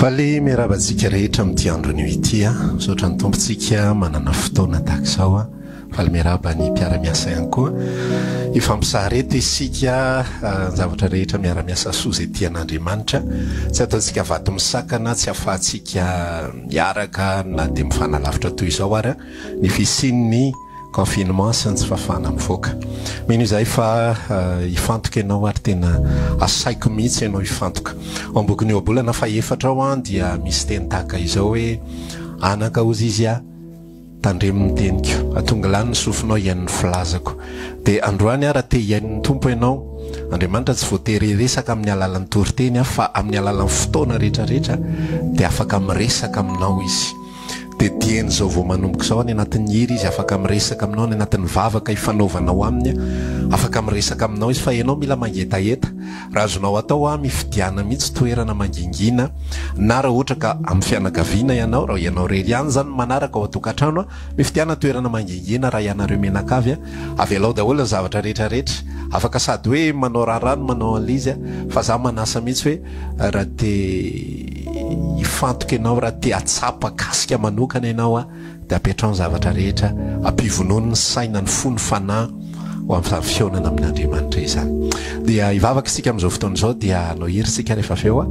Valy miarabantsika rehetra amin'ity andron'io ity a misaotra ny tompontsika manana fotoana tahaka izao a valy miaraba ny mpiara-miasa ihany koa ifampisahareto isika ny zavatra rehetra miara-miasa soa izay tian'Andriamanitra tsy ataontsika vato misakana tsy afahantsika miaraka na dia mifanalavitra toy izao ary ny fisian'ny confinement sy ny tsy fahafahana mivoaka mino izay fa ifantoka ianao ary tena asaiko mihitsy ianao ifantoka ambokiny eo abolana fa efatra ao dia misy teny tahaka izao hoe anaka ozy izy a tandreminy teniko atonga lany ny sofinao iain'ny filazako dia androany ara te iain'ny tompo ianao Andriamanitra tsy voatery resaka amin'ny alalan'ny toriteny fa amin'ny alalan'ny fotoana rehetrarehetra dia afaka miresaka aminao izy dia dieny izao vao manomboka izao any anatin'ny hira izy afaka miresaka aminao any anatin'ny vavaka ifanaovanao aminy afaka miresaka aminao izy fa ianao mila mangetaheta raha azonao atao mifidiana mihitsy toerana mangingina na raha ohatra ka amin'ny fianakaviana ianao raha ianao rery ihany zany manaraka ao atokantrano mifidiana toerana mangingina raha ianareo menakavy avy alao daholo ny zavatra rehetrarehetra afaka sady hoe manao raharano manao an'izy fa za manasa mihitsy hoe raha te ifantoka ianao raha te atsapa kasika manokana ianao dia apetrao ny zavatra rehetra ampivonony ny saina ny fony fanahy ho amin'ny fionana amin'Andriamanitra izany dia ivavaka isika amin'izao fotoana izao dia anao hira isika rehefa avy eo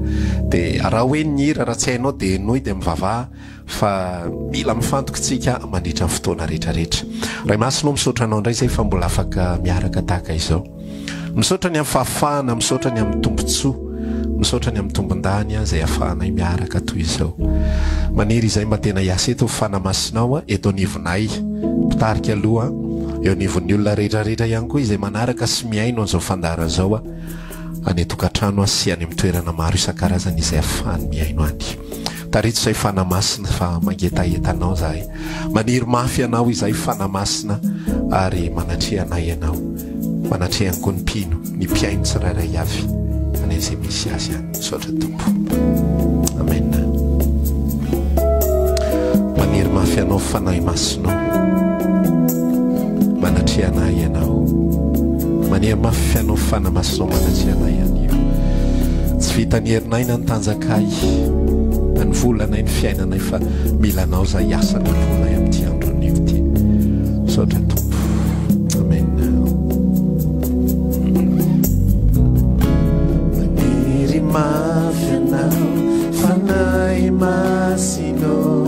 dia raha hoe ny hira raha tsy hainao dia noy dia mivavaha fa mila mifantoka isika mandritra ny fotoana rehetrarehetra raha masinao misaotra anao indray izay fa mbola afaka miaraka tahaka izao misaotra ny amin'ny fahafahana misaotra ny amin'ny tombontsoa misaotra ny amin'ny tombon-dany izay ahafahanay miaraka toy izao maniry izay mba tena hiasa eto fanamasinao eto anivonay mpitarika aloha eo anivon'ny olona rehetrarehetra ihany koa izay manaraka sy miaino an'izao fandara izao any tokantrano sy any amin'ny toerana maro isan-karazany izay ahafahany miaino any tarito izay fanamasina fa mangetahetanao zahay maniry mafy anao izay fanamasina ary manatrehanay ianao manatrehany koa ny mpino ny mpiaino tsirairay avy an'izay misy azy any misaotra tompo amen maniry mafy anao fanahy masinao manatrehanay ianao maniry mafy anao fanamasinao manatrehanay anio tsy vita ny herinay na ny tanjakay na ny volanay ny fiainanay fa mila anao za hiasa ny volay amin'ity andron'io ty misaotra tompo amen maniry mafy anao fanahy masinao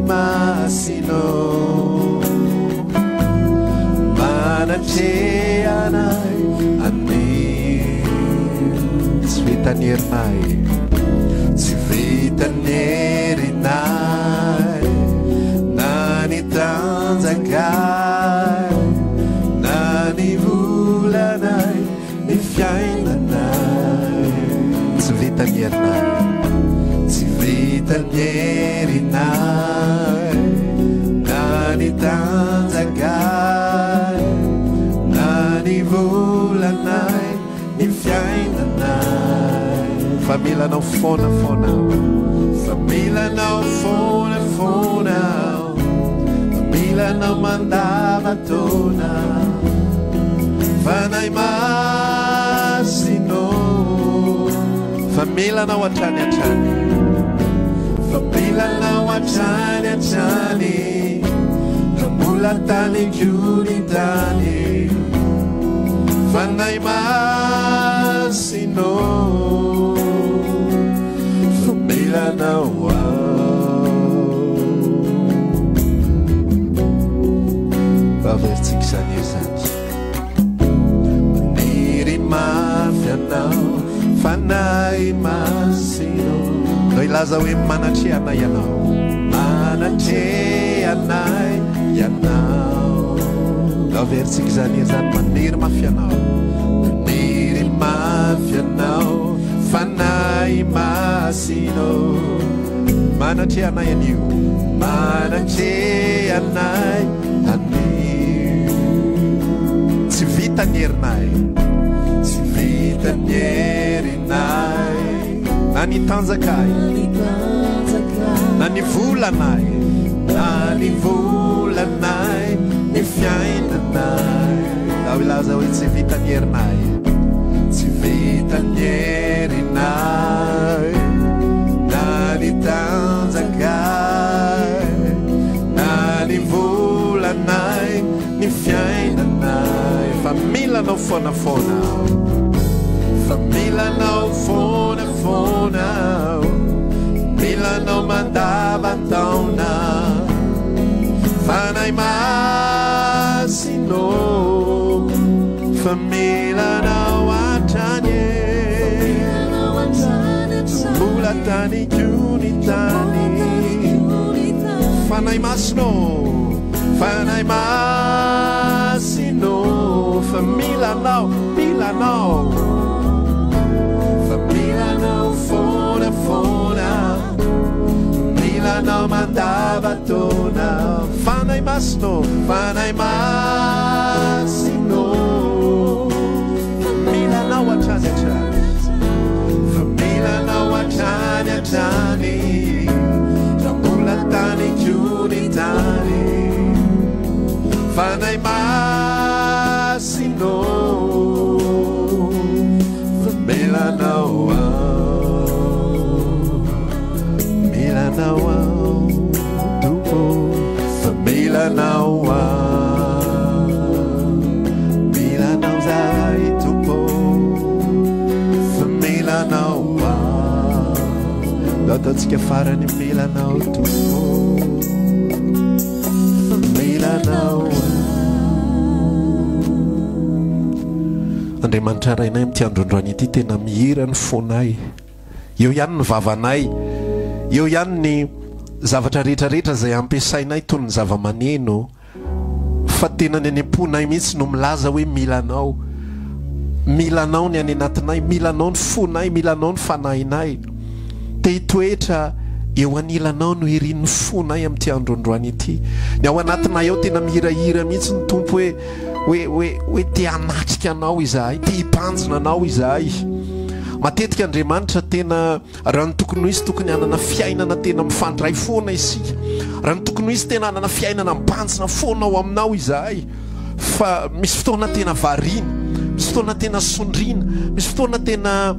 masino manatrehanay any tsy vitany herinay tsy vitany herinay na ny tanjakay na ny volanay ny fiainanay tsy vitany herinay tsy vitany herinay ni tanjakay na ni volanay ni fiainanay familanao fonafonao familanao fonafonao familanao mandavatona fanay masino familanao atrany-atrany familanao atrany-atrany tany kiulitani fanay masino familanao vavertsika izany izany maniry mafy anao fanay masino no ilaza hoe manatrehanay ianao manatrehanay ianao vavertsika izany izany maniry mafy anao maniry mafy anao fanay masino manatrehanay anio manatrehanay anio tsy vitany herinay tsy vitany herinay na ny tanjakay na ny ny volanay na ny volanay ny fiainanay ao ilaza hoe tsy vita ny herinay tsy vita ny herinay na ny tanjakay na ny volanay ny fiainanay fa milanao foanafona fa milanao foanafona milanao mandavantaona fanay masino fa milanao atrany mbola tany kiony tany fanay masino fanay masino fa milanao fa milanao foanafona milanao mandavatona fanay masino fanay masino fa milanao atrany fa milanao atrany fa mbola tany kiony tany fanay masino fa milanao Tupo fa milanao zay tupo fa milanao ataontsika farany milanao tupo fa milanao Andriamanitra rainay amin'ity androandroany ity tena mihira ny fonay eo ihany ny vavanay eo ihany ny zavatra rehetrarehetra izay ampiasainay toy ny zava-maneno fa tena ny any-ponay mihitsy no milaza hoe milanao ny any anatinay milanao ny fonay milanao ny fanahinay te hitoetra eo anilanao no irin'ny fonay amin'ity androandroany ity ny ao anatinay ao tena mihirahira mihitsy ny tompo hoe te hanatrika anao izahay te hipanjina anao izahay matetika Andriamanitra tena raha ny tokony ho izy tokony hanana fiainana tena mifandray foana isika raha ny tokony ho izy tena hanana fiainana mipanjina foana ao aminao izahay fa misy fotoana tena variana misy fotoana tena sondriana misy fotoana tena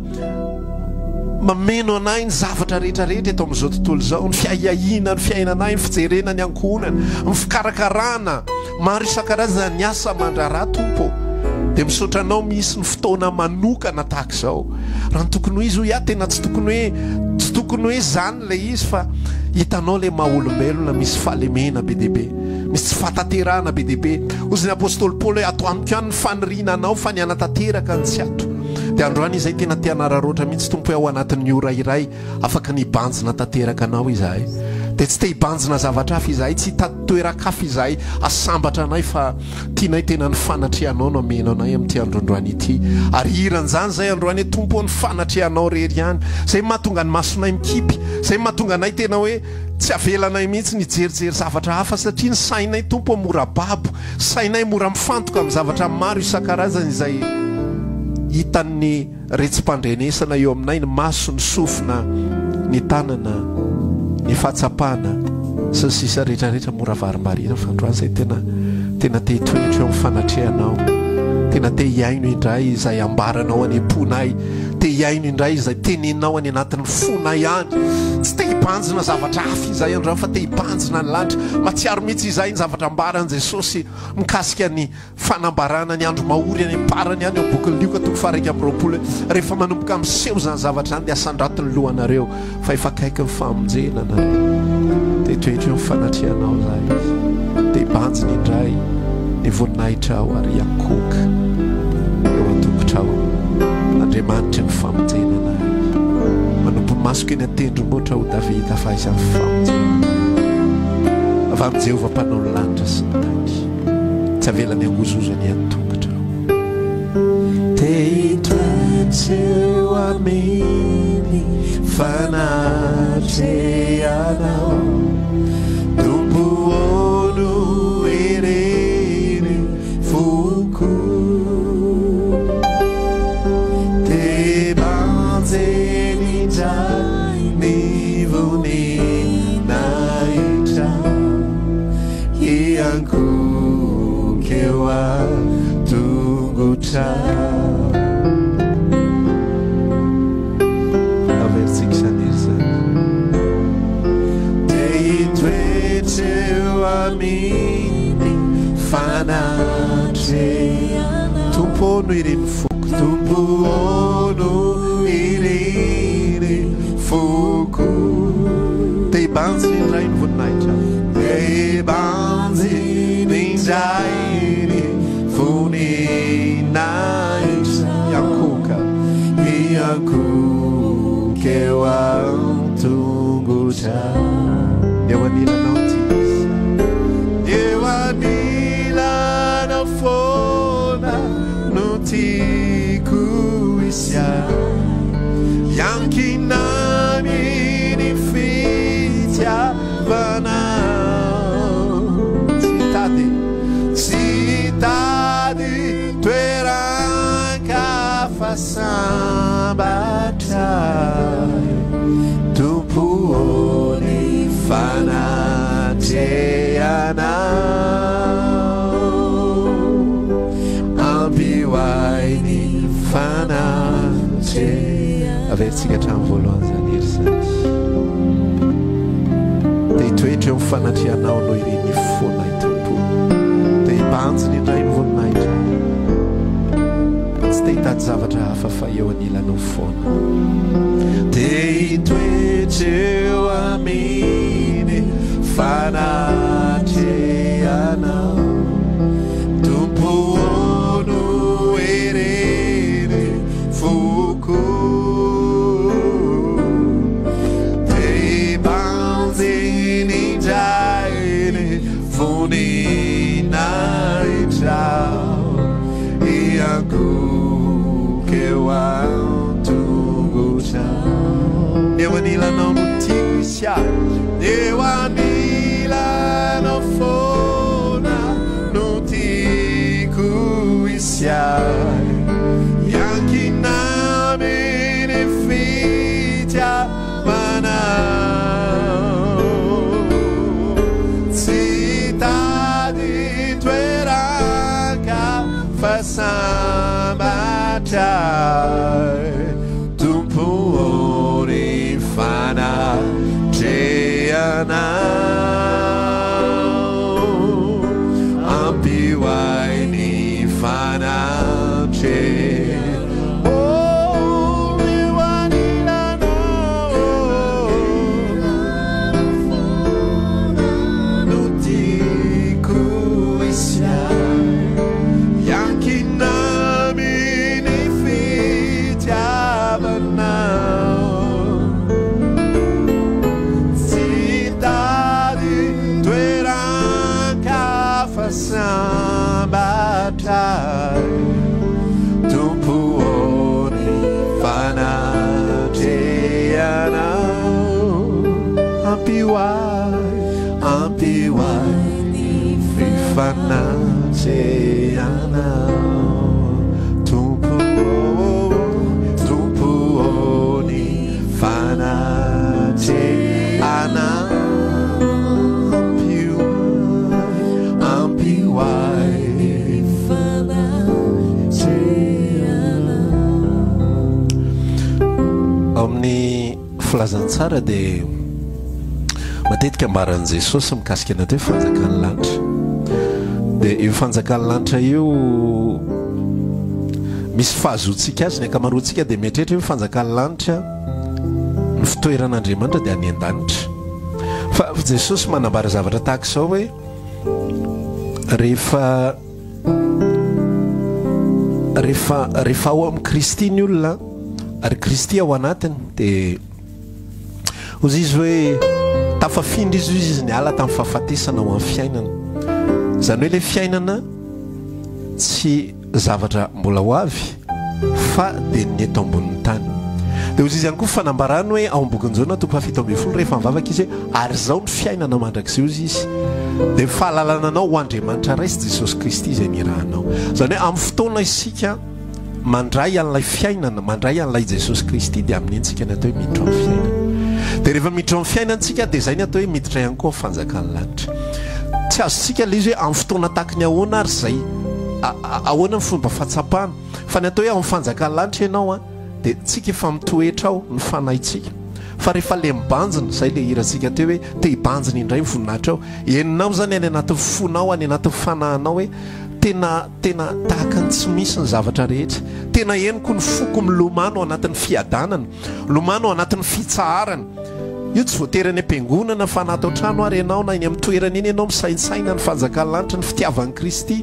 mameno anay ny zavatra rehetrarehetra eto amin'izao tontolo izao ny fiahiahina ny fiainanay ny fijerena ny ankonana ny fikarakarana maro isan-karazany ny asa mandraraha tompo dia misotranao misy ny fotoana manokana tahaka izao raha ny tokony ho izy ho ia tena tsy tokony hoe zany ilay izy fa hitanao ilay maha-olombelona misy fahalemena be deaibe misy tsy fahataterahana be deaibe ozy ny apôstôly Paoly hoe ato amiko ihany ny faniriana anao fa ny anatateraka ny tsy ato dia androany izay tena tianararoatra mihitsy tompo hoe ao anatin'ny ora iray afaka nibanjina tanteraka anao izahay dia tsy te hibanjina zavatra hafa izahay tsy hitatoeran-kafa izahay asambatra anay fa tianay tena ny fanatrehanao no ameno anay amin'ity androandroany ity ary hiran'izany zay androany hoe tompo ny fanatrehanao rery ihany zay mahatonga ny masonay mikipy zay mahatonga anay tena hoe tsy avelanay mihitsy nijerijery zavatra hafa satria ny sainay tompo mora babo sainay mora mifantoka amin'ny zavatra maro isan-karazany izay hitan'ny retsim-pandrenesana eo aminay ny maso ny sofina ny tanana ny fahatsapana sy ny sisa rehetrarehetra mora varimbarina fa androany zay tena te hitoetra eo amin'ny fanatrehanao tena te hiaino indray izay ambaranao any am-ponay te hiaino indray izay teneninao any anatin'ny fonay any tsy te hibanjina zavatra hafa izay androany fa te hibanjina ny lanitra matsiaro mihitsy izay ny zavatra ambaran' Jesosy mikasika ny fanambarana ny andro mahory any amparany any eo bokin'ny Lioka toko faharaiky amby roapolo rehefa manomboka miseho zany zavatra zany dia asandraton'ny lohanareo fa efa akaiky ny famonjena nareo te hitoetra eo ny fanatrehanao zay te hibanjina indray ny voninahitra ao ary iakoka eo an-tongotra ao Andriamanitra ny famonjena anay manompo masoko eny an-tendromboatra ho Davida fa isan'ny famonjena avy amin'ny Jehovah mpanao ny lanitra sy ny tany tsy avelany angozozany an-tongotra ao te hitoetra eo aminy fanatrehanao tompo ono erery foko te banjeny indray ny voninahitra aminy fanatreana tompono ireny foko tompono ireny foko te hibanjy indray ny voninahitra te hibanjy indray ny voninahitra iakoka iakoka eo antongotra eo anilanao eo anilana foana no tiako isiay iankinami ny fitiavanao tsy hitady toeran-kafasambatray tompoony fanatreanao ampihoainy fanatre averitsika hatramin'ny voalohany zany ery zany te hitoetra eo mifanatreanao no ireny foana i tompo te hibanjiny indray ny voninahitra tsy te hitady zavatra hafa fa eo anilanao foana te hitoetra eo aminy fanatreanao tompono ereny foko te hibanjiny indrainy voninahitra iakoka eo antongotra eo anilanao no tiako isiay eo anilanao foana no tiako isiay iankinami ny fitiavanao tsy hitady toeran-kafasambatray tompoony fanatreanao ampihoainy fanatre eo anilanao no tiako isiay iankinami ny fitiavanao tsy hitady toeran-kafasambatray tompoony fanatreanao ampihoainy fanatreanao tompoony fanatreanao ampihoainy fanatreanao amin'ny filazantsara dia matetika ambaran'i Jesosy mikasika anao teo fanjakany lanitra dia io fanjakany lanitra io misy fahazoantsika azy ny akamaroantsika dia mietrehitra io fanjakany lanitra ny fitoeran'Andriamanitra dia any an-danitra fa Jesosy manambara zavatra tahaka izao hoe rehefa ao amin'ny Kristy ny olona ary Kristy ao anatiny dia ozy izy hoe tafafindra izy ny ala tamin'ny fahafatesana ho amin'ny fiainana zany hoe ilay fiainana tsy zavatra mbola ho avy fa dia ny eto ambonin'ny tany dia ozy izy ihany koa fanambarany hoe ao am-bokin-jona toko fafito ambin'ny folo rehefa mivavaka izy hoe ary izao ny fiainana mandrakizay ozy izy dia fahalalananao ho Andriamanitra raisy Jesosy Kristy izay nirahanao zany hoe amin'ny fotoana isika mandray an'ilay fiainana mandray an'ilay Jesosy Kristy dia amin'ny antsika ny atao hoe miditra amin'ny fiainana dia rehefa miditra amin'ny fiainantsika dia izay ny atao hoe miditra ihany koa fanjakany lanitra tsy azontsika ilay izy hoe amin'ny fotoana tahaka ny ahoana ary izay ahoana ny fomba fahatsapahana fa ny atao hoe amin'ny fanjakany lanitra ianao a dia tsika efa mitoetra ao ny fanahintsika fa rehefa le mibanjina zay le irantsika teo hoe te hibanjina indray mivoninahitra ao eninao zany any anaty fonao any anaty fanahinao hoe tena tahaka ny tsy misy ny zavatra rehetra tena eniko ny foko milomano ao anatin'ny fiadanana lomano ao anatin'ny fitsaharana io tsy voaterany am-piangonana fa natao trano ary ianao na iny amin'ny toerana iny ianao misainsaina ny fanjakany lanitra ny fitiavan'i Kristy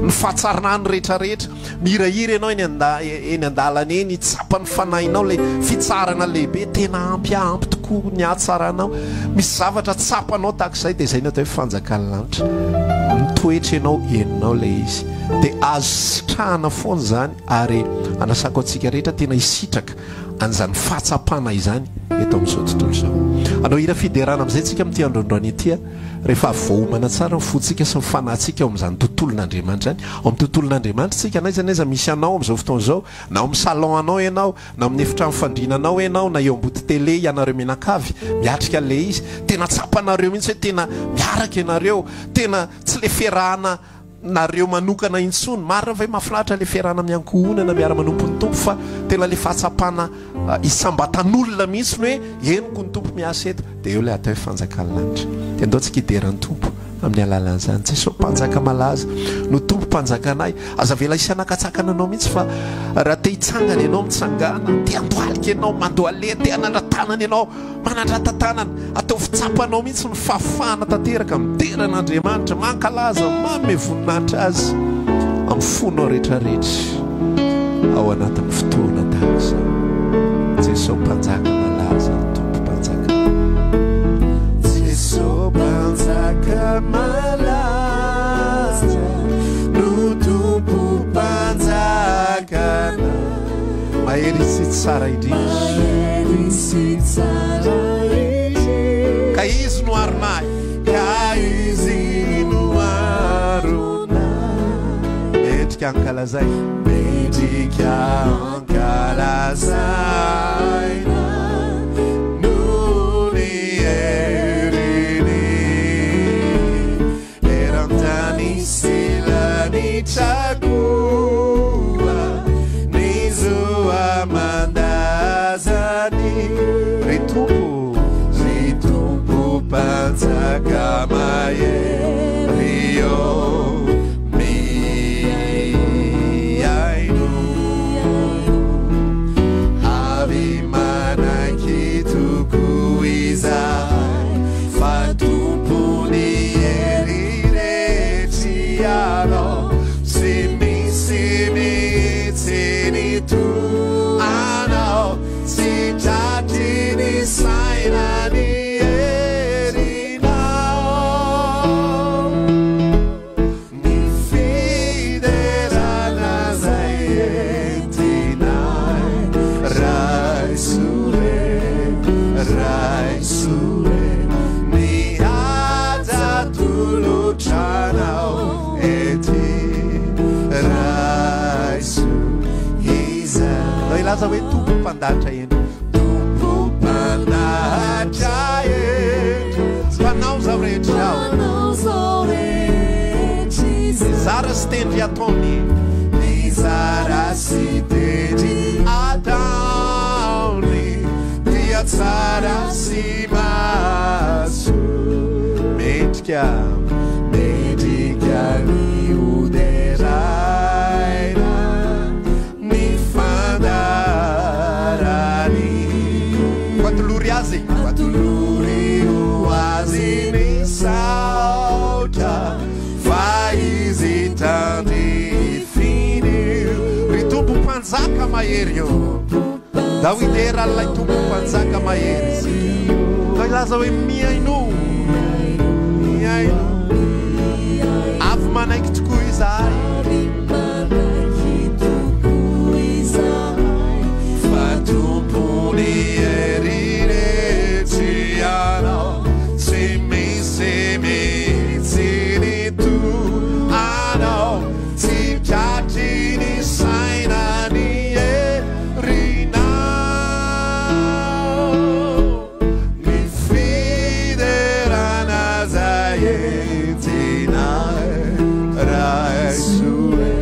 ny fahatsarana rehetrarehetra mihirahira ianao eny an-dalana eny tsapany fanahinao le fitsarana lehibe tena ampy tokoa ny atsaranao misy zavatra tsapanao tahak'izay dia izay ny atao hoe fanjakany lanitra mitoetra ianao eninao le izy dia azo sitrahana foana zany ary anasako antsika rehetra tena hisitraka an'izany fahatsapana izany eto amin'izao tontolo izao anao hira fiderana amin'izay tsika amin'ity androandroany itya rehefa voamana tsara ny fotsika sy mifanahintsika ao amin'izany tontolon'Andriamanitra zany ao amin'ny tontolon'Andriamanitra tsika naiza misy anao amin'izao fotoana izao na ao amin'ny salon anao ianao na amin'ny efitrano fandriananao ianao na eo ambody tele ianareo menakavy miatrika le izy tena tsapanareo mihitsy hoe tena miaraka ianareo tena tsy le fiarahana nareo manokana intsony marina fa hoe mahafinaritra le fiarahana miankohonana miara manompo ny tompo fa tena le fahatsapana isambatan'olona mihitsy ny hoe eniko ny tompo miasa eto dia eo le atao hoe fanjakany lanitra dia andao tsika hideran'ny tompo amin'ny alalan'izany Jesosy mpanjaka malaza no tompo mpanjakanay aza vela isy anakatsakana anao mihitsy fa raha te hitsangana ianao mitsangana te andoalika ianao mandoale te anandratanana ianao manandratantanana atao fitsapanao mihitsy ny fahafahana tanteraka mideran'Andriamanitra mankalaza mamy voninahitra azy amin'ny fonao rehetrarehetra ao anatin'ny fotoana tahak'izao Jesosy mpanjaka malaza tompo mpanjaka Jesosy mpanjaka malaza no tompo mpanjakana mahery sy tsara indrindra ka izy no aronay ka izy no aronay mendrika ankalazay mendrika ankalazaina no ny herini erantany silany trakoa ny zoa mandazany ritompo panjaka maherio miaino avy manaiky toko izay fa tompony herirehitry anao sy misy mihitsiny to anao sy tratry ny sainany herinao ny fiderana zay entinay raisore ny haja tolotranao ety raiso iza no ilaza hoe tompo mpandahatra eno tompo mpandahatra eno mpanao zao rehetra zara sy tendry ataony ny zara sy tendry ataony dia tsara sy maso mendrika ny oderaina ny fandarany fatolory azy ny saotra fa izy tandrifiny ry tompo mpanjaka mahery io dawidera lay tompo mpanjaka mahery ka ilaza hoe miaino avy manaiky tokoa izahay fa tompony herirehitry anao tsy misy mihitsiny to anao tsy tratry ny sainany herinao ny fiderana zay entinay raisore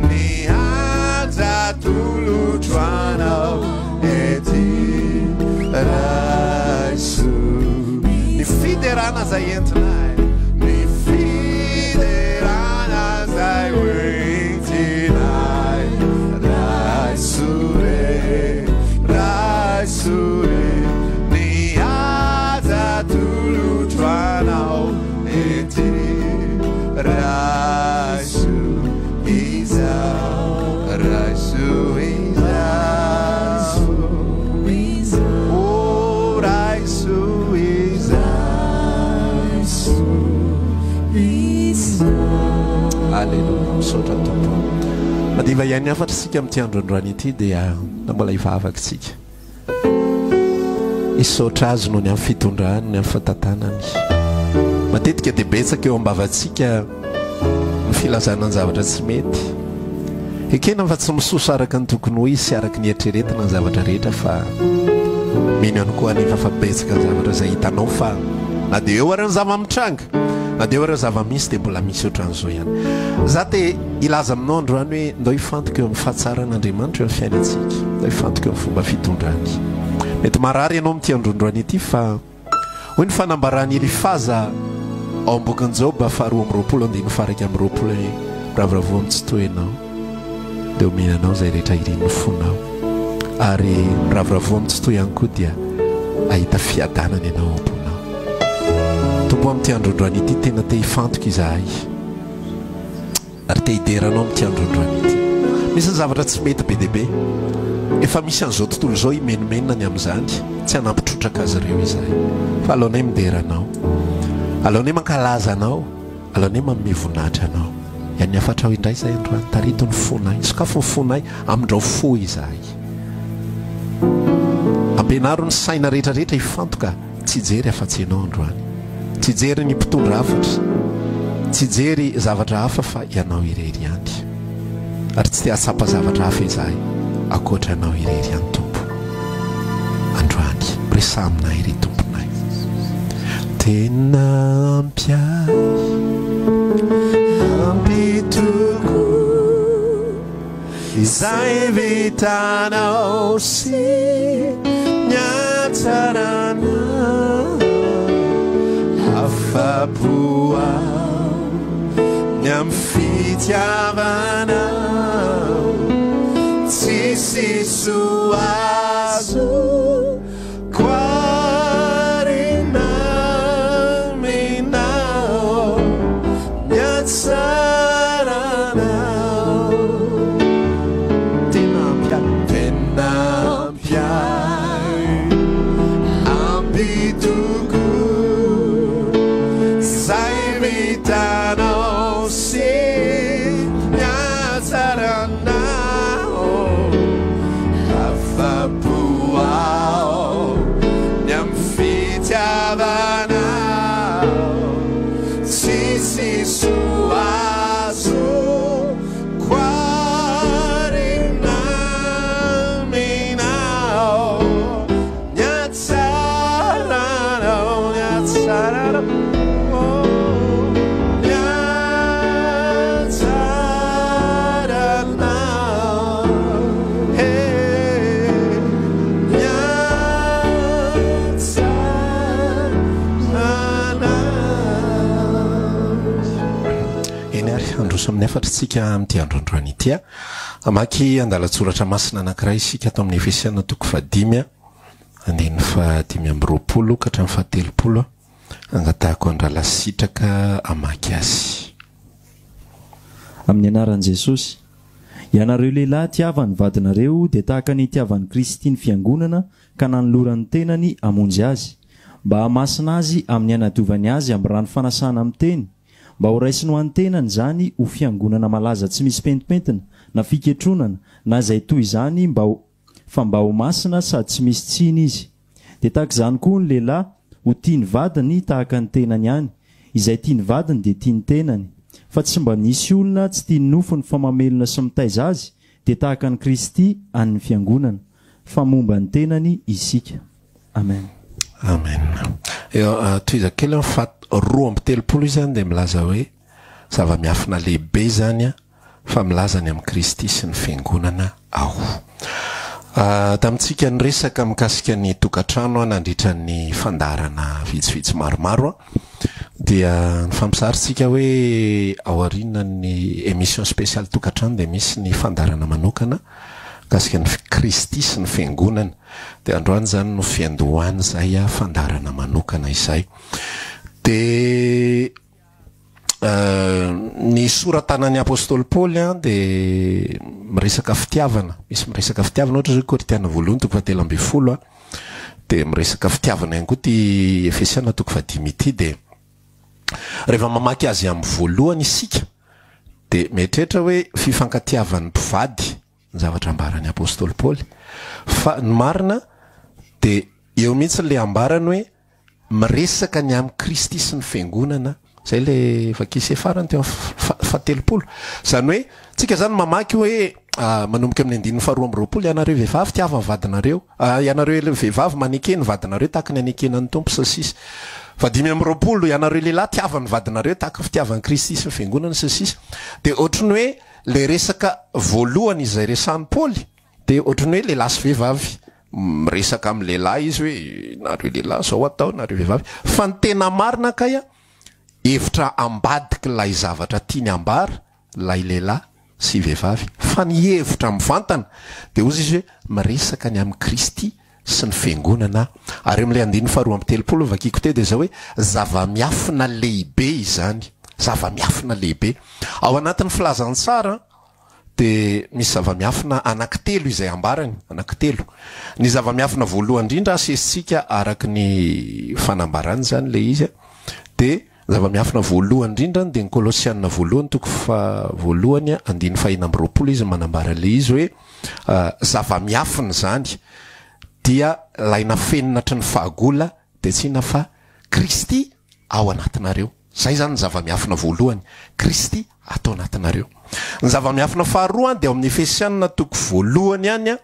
ny haja tolotranao fiderana zay entinay ny fiderana zay oentinay raisore raisore ny aza tolotranao ety raiso izao raiso Alleluia, misaotra tompo. Madiva ihany afatra isika amin'ity androandroany ity dia mbola hivavaka isika. Hisaotra azy noho ny amin'ny fitondrany, ny amin'ny fahatantanany. Matetika dia betsaka eo am-bavantsika ny filazana ny zavatra tsy mety. Ekena fa tsy misoso araka ny tokony ho izy sy araka ny eritreretina ny zavatra rehetra fa mino ihany koa anefa fa betsaka ny zavatra izay hitanao fa na dia eo ary ny zava-mitranga na dia eo ary ny zava-misy dia mbola misy ohatran'izao ihany. Za te ilaza aminao androany hoe ndao hifantoka eo amin'ny fahatsaran'Andriamanitra eo amin'ny fiainantsika, ndao hifantoka eo amin'ny fomba fitondrany. Mety marary ianao amin'ity androandroany ity fa hoy ny fanambarany Elifaza ao am-bokin'i Joba 2:20-20 hoe ravoravo amin'ny tsy toy ianao dia omenanao izay rehetra irin'ny fonao ary ravoravo amin'ny tsy toy ihany koa dia ahita fiadanana ianao amponao. Tompo amin'ity androandroany ity tena te hifantoka izahay ary te hideranao amin'ity androandroany ity. Misy ny zavatra tsy mety be dia be efa misy an'izao tontolo izao imenomenona ny amin'izany tsy hanampitrotraka azy ireo izahay fa alohanay mideranao, alohanay mankalaza anao, alohanay manome voninahitra anao. Ihany afatra ho indray izay androany tarito ny fonay, sakafo ny fonay amin-drao fo izahay. Ampianaro ny saina rehetrarehetra hifantoka tsy jery afa-tsy ianao androany, tsy jery ny mpitondra hafatra, tsy jery zavatra hafa fa ianao irery ihany ary tsy te hatsapa zavatra hafa izahay akoatra anao irery ihany tompo. Androany resa aminay ry tomponay tena ampiay ampitoko izay vitanao sy nyatsarana afapoao ny amin'ny fitiavanao tsisy soazo koarina minao nyatsarana tena ampiay ampitoko zay vitanao sy nyatsarana afapoao ny amin'ny fitiavanao tsisy soazo koarina minao nyatsarana nyatsarana androso amin'ny efatra tsika amin'ity androandroany ity amaky andalatsoratra masina anankiray isika atao amin'ny Efesiana 5:5 andiny 5:20 ka hatramin'ny 7:30 angatahako andrala sitraka amaky azy. Amin'ny anaran'i Jesosy, ianareo lehilahy tiavany vadinareo dia tahaka ny tiavan'i Kristy ny fiangonana ka nanolorany tenany amonjy azy mba hamasina azy amin'ny anadiovany azy amin'ny rano fanasana amin'ny teny mba ho raisiny ho antenany izany ho fiangonana malaza tsy misy pentimpentina na fiketronana na izay toy izany fa mba ho masina sady tsy misy tsiny izy. Dia tahaka izany koa ny lehilahy ho tia ny vadiny tahaka ny tenany ihany, izay tia ny vadiny dia tia ny tenany. Fa tsy mba misy olona tsy tia ny nofony fa mamelona sy mitaiza azy dia tahaka ny Kristy an'ny fiangonana fa momba ny tenany isika. Amen. Amen. Toizakely amin'ny 2:30 izany dia milaza hoe zava-miafina lehibe izany fa milaza ny amin'ny Kristy sy ny fiangonana ao. Tamintsika ny resaka mikasika ny tokantrano nandritra ny fandarana vitsivitsy maromaro dia ny fampisarintsika hoe ao aorianany émission spéciale tokantrano dia misy ny fandarana manokana mikasika ny Kristy sy ny fiangonana dia androany zany no fiandohany zay fandarana manokana izay dia ny soratanan'ny apôstôly Paoly dia miresaka fitiavana misy miresaka fitiavana ohatra zao Korinthiana voalohany toko 7:20 dia miresaka fitiavana ihany koa ty Efesiana toko 5 dia rehefa mamaky azy amin'ny voalohany isika dia mieritreritra hoe fifankatiavan'ny mpivady ny zavatra ambaran'ny apôstôly Paoly fa ny marina dia eo mihitsy le ambarany hoe miresaka ny amin'ny Kristy sy ny fiangonana zay le vakisy farany teo fatelopolo zany hoe tsika zany mamaky hoe manomboka amin'ny 9:20 ianareo vehivavy tiava ny vadinareo ianareo vehivavy manekeny vadinareo tahaka ny anekenan'ny tompo sasisy fa 5:20 ianareo lehilahy tiava ny vadinareo tahaka fitiavan'ny Kristy sy ny fiangonana sasisy dia ohatrany hoe le resaka voalohany izay resan'ny Paoly dia ohatrany hoe lehilahy sy vehivavy miresaka amin'ny lehilahy izy hoe nareo lehilahy zao atao nareo vehivavy fa ny tena marina kaya hevitra ambadiky lay zavatra tiany ambara lay lehilahy sy vehivavy fa ny hevitra mivantana dia ozy izy hoe miresaka ny amin'ny Kristy sy ny fiangonana ary amin'ilay 9:30 vakiko te dia zao hoe zava-miafina lehibe izany zava-miafina lehibe ao anatin'ny filazantsara dia misy zava-miafina anankitelo izay ambarany anankitelo ny zava-miafina voalohany indrindra asesitsika araky ny fanambarany zany le izy dia zava-miafina voalohany indrindra dia ny Kolosianina voalohany toko voalohany 5:20 izy manambara le izy hoe zava-miafina zany dia laina feninatry ny fahagola dia tsy ina fa Kristy ao anatinareo zay zany ny zava-miafina voalohany Kristy atao anatinareo ny zava-miafina faharoa dia ao amin'ny Efesianina toko voalohany ihany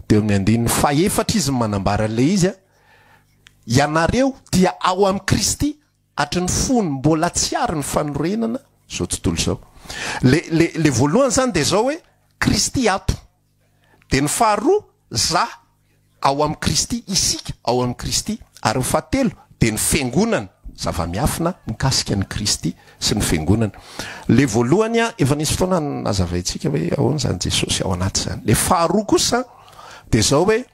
dia amin'ny 4 izy manambara le izy ianareo dia ao amin'ny Kristy hatry ny fony mbola tsy ary ny fanorenana zao tontolo zao le voalohany zany dia zao hoe Kristy ato dia ny faharoa za ao amin'ny Kristy isika ao amin'ny Kristy ary ny fahatelo dia ny fiangonana zava-miafina mikasika ny Kristy sy ny fiangonana le voalohany efa nisy fotoana nazavaintsika hoe ahoana zany Jesosy ao anaty zany le faharoa kosa dia zao hoe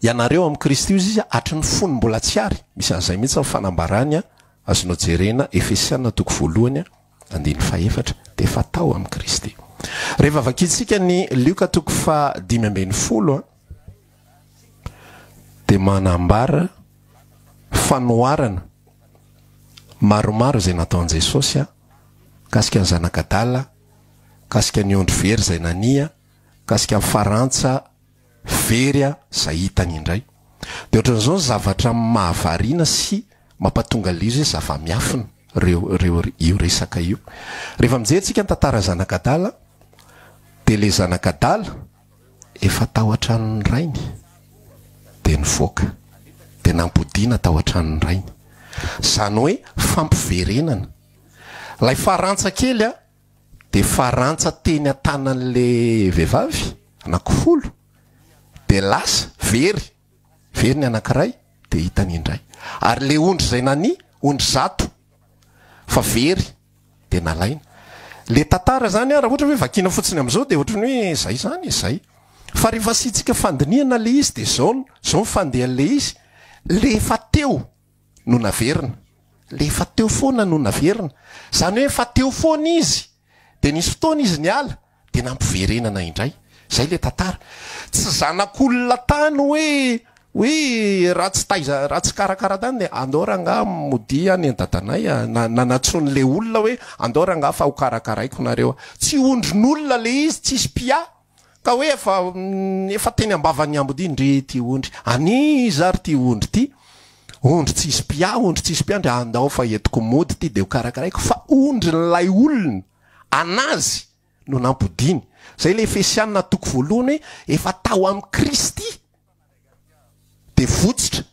ianareo amin'ny Kristy izy izy hatry ny fony mbola tsy ary misy an'izay mihitsy fanambarany azonao jerena Efesiana toko voalohany 4 dia fatao amin'ny Kristy rehefa vakitsika ny Luka toko 5:10 dia manambara fanoharana maromaro zay nataon Jesosy kasika ny zanakadala kasika ny ondry very zay nania kasika ny farantsa very zay hitany indray dia ohatran'izao ny zavatra mahavariana sy mampatonga le izy hoe zava-miafina reo io resaka io rehefa mijerytsika ny tantara zanakadala dia le zanakadala efa tao an-tranony rainy dia nivoaka dia nampodiana tao an-tranony rainy zany hoe fampiverenana lay farantsa kely dia farantsa teny an-tanan'le vehivavy anankifolo dia lasa very ny anankiray dia hitany indray ary le ondry zay nani ondry zato fa very dia nalaina le tantara zany raha ohatra hoe vakina fotsiny amin'izao dia ohatrany hoe zay zany zay fa rehefa sitsika fandiniana le izy dia zao ny fandehan'le izy lefa teo no naverina lefa teo foana no naverina zany hoe fa teo foana izy dia nisy fotoana izy ny ala dia nampiverenana indray zay le tantara tsy zanak'olona tany hoe raha tsy karakara tany dia andoranga modi any an-dadanay nanatson'le olona hoe andoranga fa ho karakaraiko nareo tsy ondrin'olona le izy tsisy pia ka hoe efa teny ambavany ambody ndre ty ondry aniza ary ty ondry ty ondry tsisy pia ndre andao fa etiko mody ty dia ho karakaraiko fa ondry n'lay olona anazy no nampodiny zay le Efesiana toko voalohany hoe efa tao amin'ny Kristy dia votsitra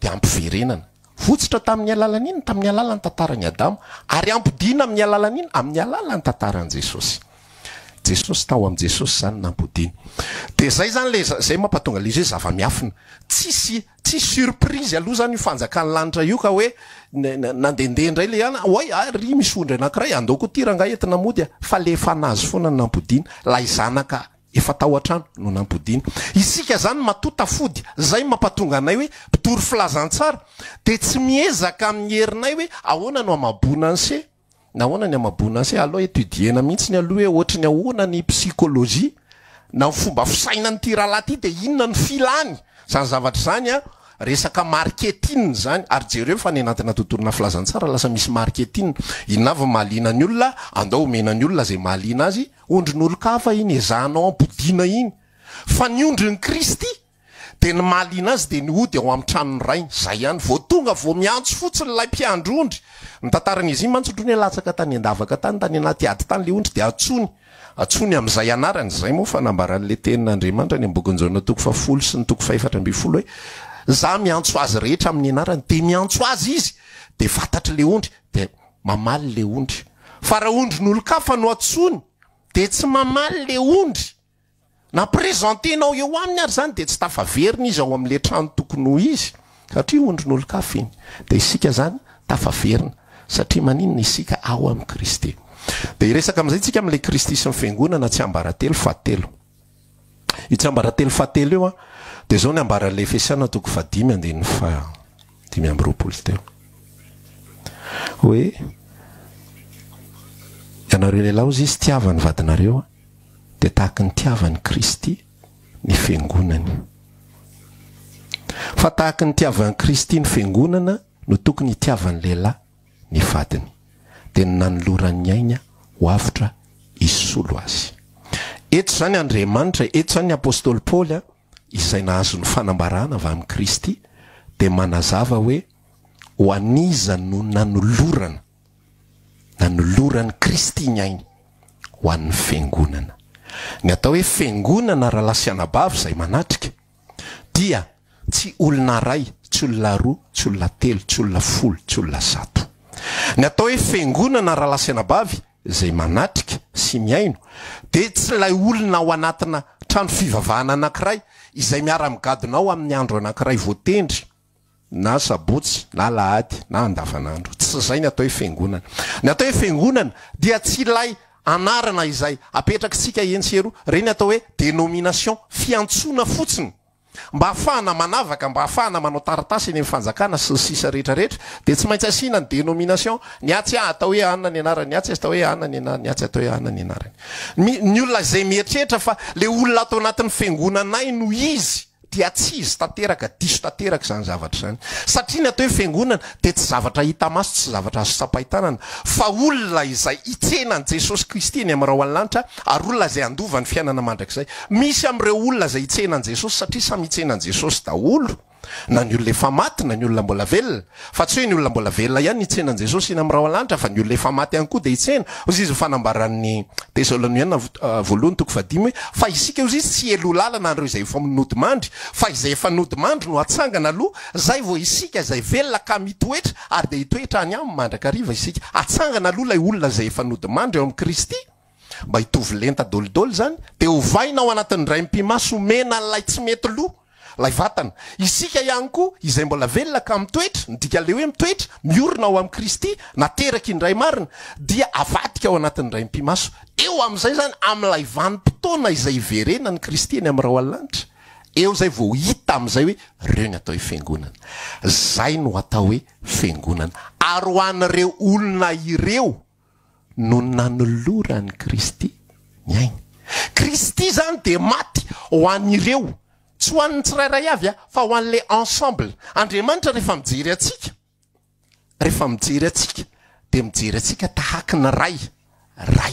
dia ampiverenana votsitra tamin'ny alalan'iny tamin'ny alalan'ny tantarany Adamo ary ampodiana amin'ny alalan'iny amin'ny alalan'ny tantarany Jesosy Jesosy tao am Jesosy zany nampodiny de zay zany le zay mampatonga le izy hoe zava-miafina tsy surprise aloha zany io fanjakany lanitra io ka hoe nandendeha indray le ana oay ry misy ondry anankiray andaoko tiranga entina mody fa le fanazy foana nampodiny lay zanaka efa tao an-trano no nampodiny isika zany matota fody zay mampatonga anay hoe mpitory filazantsara de tsy miezaka amin'ny herinay hoe ahoana no amabona anse na ahoana ny amabona anse aloha étudiena mihitsy ny aloha hoe ohatry ny ahoana ny psychologie na fomba fisaina ny tiralahy ty de inona ny filany zany zavatra zany a resaka marketing zany ary jereo fa ny anatina tontolona filazantsara lasa misy marketing inona avy mahaliana ny olona andao omena ny olona zay mahaliana azy ondrin'olo-kafa iny ezanao ampodina iny fa ny ondrin'ny Kristy de ny mahaliana azy de ny ody ao amin'ny tranony rainy zay ihany vao tonga vao miantso fotsiny lay mpiandro ondry ny tantaran'izy iny mantsy otrony latsaka tany andavaka tany anaty ady tany le ondry de atsony am'izay anarany zay moa fanambaran'le tenin'Andriamanitra ny ambokin'ny Jaona 10 sy ny 4:12 hoe za miantso azy rehetra amin'ny anarany de miantso azy izy de fantatry le ondry de mamaly le ondry fa raha ondrin'olo-kafa no atsony de tsy mamaly le ondry na prezentenao eo aminy ary zany de tsy tafaverina izy ao amin'le trano tokony ho izy satria ondrin'olo-kafa iny de isika zany tafaverina satria maninona isika ao amin'ny Kristy de iresaka am'izay tsika am'le Kristy sy ny fiangonana tsy ambaratelo fahatelo io tsy ambaratelo fahatelo io a de zao ny ambaran'le Efesiana 5:5 teo hoe ianareo lehilahy ozy izy tiavany vadinareo de tahaka ny tiavany Kristy ny fiangonany fa tahaka ny tiavany Kristy ny fiangonana no tokony tiavany lehilahy ny vadiny de nanoloran'ny aina ho avitra isolo azy eto zany Andriamanitra eto zany apôstôly Paoly izay nahazo ny fanambarana avy amin'ny Kristy de manazava hoe ho aniza no nanolorany Kristy ny ainy ho an'ny fiangonana ny atao hoe fiangonana raha lasianabavy zay manatrika dia tsy olona ray tsy olona roa tsy olona telo tsy olona folo tsy olona 100 ny atao hoe fiangonana raha lasianabavy zay manatrika sy miaino de tsy lay olona ao anatina trano fivavahana anankiray izay miara-migadonao amin'ny andro anankiray voatendry na sabotsy na lahady na andavanandro tsy zay ny atao hoe fiangonana ny atao hoe fiangonana dia tsy lay anarana izay apetraka-tsika entsero reny atao hoe dénomination fiantsona fotsiny mba hafahana manavaka mba hafahana manao taratasy eny amin'ny fanjakana sy sisa rehetrarehetra de tsy maintsy asiana ny dénomination ny atsy atao hoe anana ny anarany atsy atao hoe anana ny anarany ny atsy atao hoe anana ny anarany ny olona zay mieritreritra fa le olona atao anatin'ny fiangonanay no izy dia tsy izy tanteraka diso tanteraka zany zavatra zany satria ny atao hoe fiangonana de tsy zavatra hita maso tsy zavatra azo sapahitanana fa olona izay itsenany Jesosy Kristy ny am'rao an-lanitra ary olona zay andova ny fiainana mandrakizay misy am'ireo olona zay itsenany Jesosy satria samy itsenany Jesosy daholo na ny olona efa maty na ny olona mbola velona fa tsy hoe ny olona mbola velona ihany itsenany Jesosy eny am'rao an-lanitra fa ny olona efa maty ihany koa de itsena ozy izy fanambaran'ny Tesaloniana 1:5 hoe fa isika ozy izy tsy elo lalana andreo izay efa minody mandry fa izay efa nody mandry no atsangana aloha zay vao isika zay velona ka mitoetra ary de hitoetra any amin'ny mandrakariva isika atsangana aloha lay olona zay efa nody mandry eo amin'ny Kristy mba hitovy lenta dolidoly zany de hovaina ao anatin'ny ray mpimaso mena lay tsy mety loha lay vatana isika ihany koa izay mbola velona ka mitoetra ndika le hoe mitoetra miorina ao amin'ny Kristy nateraka indray marina dia avadika ao anatin'ny ray mpimaso eo am'izay zany am'lay vanim-potoana izay iverena ny Kristy eny am'rao an-lanitra eo zay vao hita am'izay hoe reo ny atao hoe fiangonana zay no atao hoe fiangonana ary ho an'ireo olona ireo no nanoloran'ny Kristy ny ainy Kristy zany de maty ho an'ireo tsy ho an'ny tsirairay avy fa ho an'le ensemble Andriamanitra rehefa mijery atsika de mijery atsika tahaka ny ray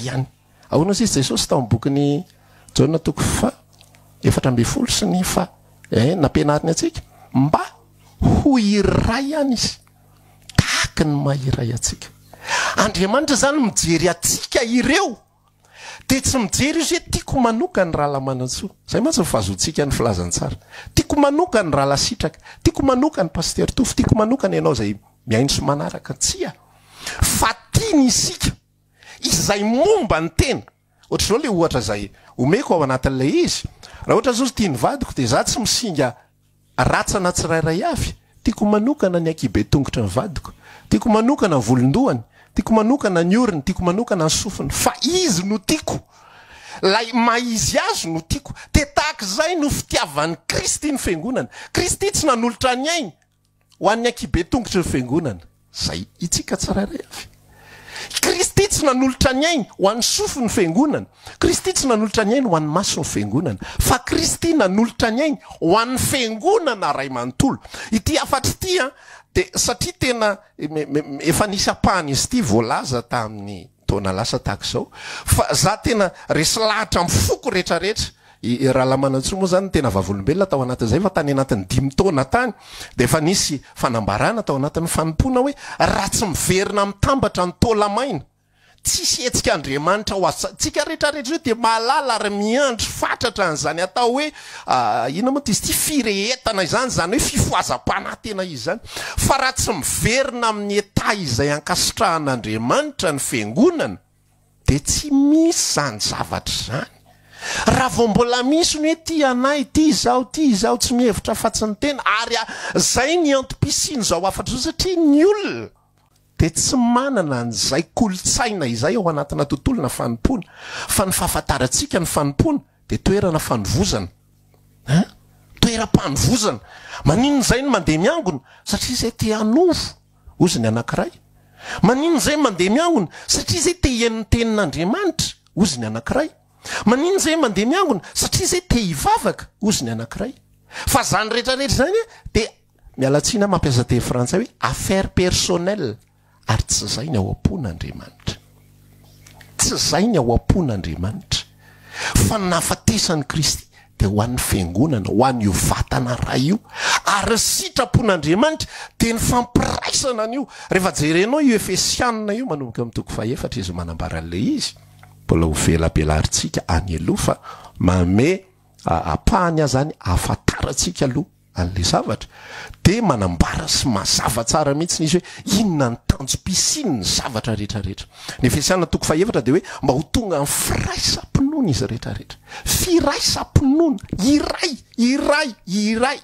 ihany ahoana izy Jesosy tao amin'ny bokin'ny Jaona 4:12 sy ny nampianariny atsika mba ho iray ihany izy tahaka ny mahiray atsika Andriamanitra zany mijery atsika ireo de tsy mijery izy hoe tiako manoka ny raha lamanantsoa zay mantsy mifahazoantsika ny filazantsara tiako manoka ny raha lasitraka tiako manoka ny paster tofo tiako manoka ny ianao zay miaino sy manaraka tsia fa tiany isika izay momba ny tena ohatra zao le ohatra zay omeko ao anatin'ilay izy raha ohatra zao tia ny vadiko de za tsy misinga ratsana tsirairay avy tiako manokana ny akibe tongotra ny vadiko tiako manokana ny volondohany tiako manokana ny oriny tiako manokana ny sofiny fa izy no tiako lay maizy azy no tiako te tahaka zay no fitiavan'ny Kristy ny fiangonana Kristy tsy nanolotra ny ainy ho an'ny akibe tongotra ny fiangonana zay itsika tsirairay avy Kristy tsy nanolotra ny ainy ho an'ny sofo ny fiangonana Kristy tsy nanolotra ny ainy ho an'ny maso ny fiangonana fa Kristy nanolotra ny ainy ho an'ny fiangonana ray manontolo ity afatra ity de satria tena efa nisy apahany izy ity voalaza tamin'ny taona lasa tahaka zao fa za tena resy lahatra amin'ny foko rehetrarehetra raha lamanantsoa moa zany tena vavolombelona tao anatin'izay fa tany anatin'ny 5 taona tany de efa nisy fanambarana tao anatin'ny fanompona hoe raha tsy miverina mitambatra ny tolamaina tsisy hetsika Andriamanitra ho tsika rehetrarehetra hoe de mahalala ary miandry fatratra an'izany atao hoe ina moa izy ty firehetana izany zany hoe fifoazam-panantena izy zany fa raha tsy miverina amin'ny eta izay ankasitrahan'Andriamanitra ny fiangonana de tsy misy zany zavatra zany raha vao mbola misy ny hoe ty anay ty izao tsy mihevitra fa-tsy ny tena ary zay ny antom-pisiny zao afatra zao satria ny olona de tsy manana an'izay kolotsaina izay ao anatina tontolona fanompona fa ny fahafantarantsika ny fanompona de toerana fanovozana toeram-panovozana maninona zay ny mandeha miangona satria zay te hanovo ozy ny anankiray maninona zay mandeha miangona satria zay te hien'ny tenin'Andriamanitra ozy ny anankiray maninona zay mandeha miangona satria zay te hivavaka ozy ny anankiray fa zany rehetrarehetra zany de mialatsina mampiasa teny frantsay hoe affaire personnelle ary tsy zay ny ao am-pon'Andriamanitra tsy zay ny ao am-pon'Andriamanitra fa nafatesan'ny Kristy de ho an'ny fiangonana ho an'io vatana ray io ary sitrapon'Andriamanitra de ny fampiraisana an'io rehefa jerenao io Efesianina io manomboka amin'ny toko 4 izy manambara an'le izy mbola ho velabelarintsika any aloha fa mame apahany azany afataratsika aloha an'le zavatra de manambara sy mazava tsara mihitsy izy hoe inona ny tanjom-pisiny ny zavatra rehetrarehetra ny Efesianina toko 4 de hoe mba ho tonga ny firaisampinoana izy rehetrarehetra firaisampinoana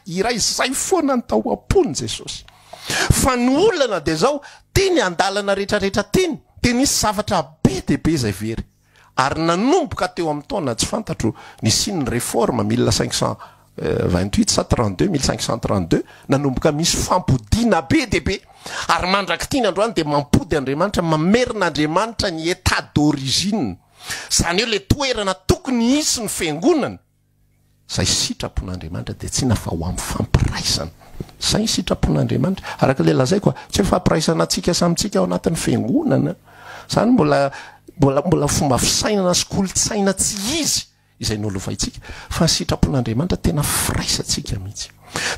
iray zay foana ny tao am-pony Jesosy fa ny olana de zao teny andalana rehetrarehetra teny de nisy zavatra be dehibe zay very ary nanomboka teo amin'ny taona tsy fantatro nisy ny réforme 1528 sa 32 1532 nanomboka misy fampodiana be dehibe ary mandraky tiany androany de mampody Andriamanitra mamerina Andriamanitra ny état d'origine zany eo le toerana tokony hisy ny fiangonana zay sitrapon'Andriamanitra de tsy nafa ho amin'ny fampiraisana zay sitrapon'Andriamanitra araka le lazay koa tsy fampiraisana atsika samitsika ao anatin'ny fiangonana zany mbola fomba fisainana sy kolotsaina tsy izy izay nolofaitsika fa sitrapon'Andriamanitra tena firaisantsika mihitsy